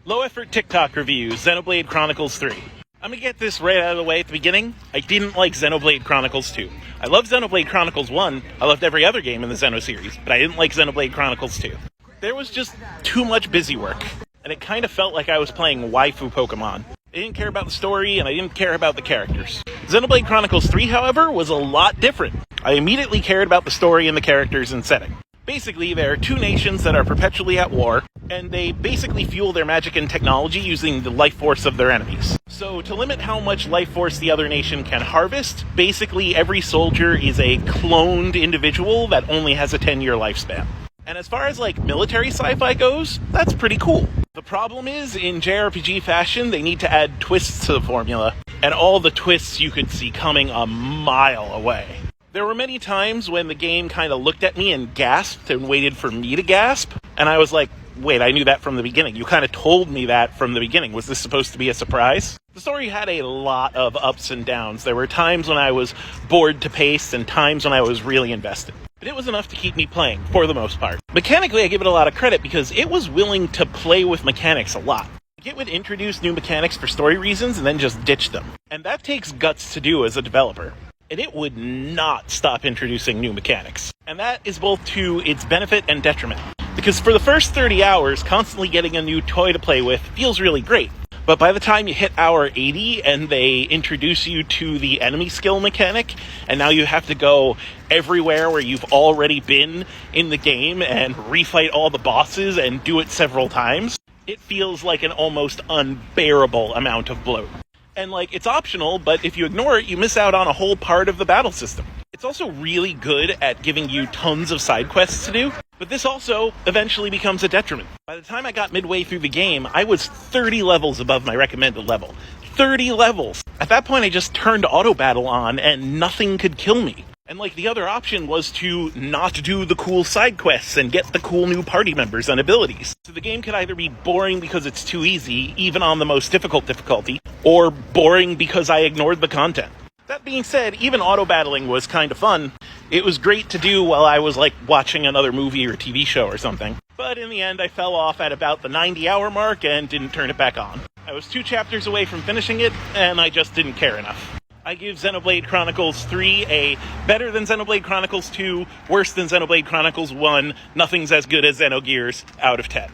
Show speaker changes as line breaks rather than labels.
Low effort TikTok review, Xenoblade Chronicles 3. I'm gonna get this right out of the way at the beginning. I didn't like Xenoblade Chronicles 2. I love Xenoblade Chronicles 1. I loved every other game in the Xeno series, but I didn't like Xenoblade Chronicles 2. There was just too much busy work, and it kind of felt like I was playing waifu Pokemon. I didn't care about the story, and I didn't care about the characters. Xenoblade Chronicles 3, however, was a lot different. I immediately cared about the story and the characters and setting. Basically, there are two nations that are perpetually at war, and they basically fuel their magic and technology using the life force of their enemies. So, to limit how much life force the other nation can harvest, basically every soldier is a cloned individual that only has a 10-year lifespan. And as far as, military sci-fi goes, that's pretty cool. The problem is, in JRPG fashion, they need to add twists to the formula, and all the twists you could see coming a mile away. There were many times when the game kind of looked at me and gasped and waited for me to gasp, and I was like, wait, I knew that from the beginning. You kind of told me that from the beginning. Was this supposed to be a surprise? The story had a lot of ups and downs. There were times when I was bored to pace and times when I was really invested. But it was enough to keep me playing, for the most part. Mechanically, I give it a lot of credit because it was willing to play with mechanics a lot. It would introduce new mechanics for story reasons and then just ditch them. And that takes guts to do as a developer. And it would not stop introducing new mechanics. And that is both to its benefit and detriment. Because for the first 30 hours, constantly getting a new toy to play with feels really great. But by the time you hit hour 80 and they introduce you to the enemy skill mechanic, and now you have to go everywhere where you've already been in the game and refight all the bosses and do it several times, it feels like an almost unbearable amount of bloat. And, it's optional, but if you ignore it, you miss out on a whole part of the battle system. It's also really good at giving you tons of side quests to do, but this also eventually becomes a detriment. By the time I got midway through the game, I was 30 levels above my recommended level. 30 levels! At that point, I just turned auto battle on, and nothing could kill me. And, the other option was to not do the cool side quests and get the cool new party members and abilities. So the game could either be boring because it's too easy, even on the most difficult difficulty, or boring because I ignored the content. That being said, even auto-battling was kind of fun. It was great to do while I was, watching another movie or TV show or something. But in the end, I fell off at about the 90-hour mark and didn't turn it back on. I was 2 chapters away from finishing it, and I just didn't care enough. I give Xenoblade Chronicles 3 a better than Xenoblade Chronicles 2, worse than Xenoblade Chronicles 1, nothing's as good as Xenogears, out of 10.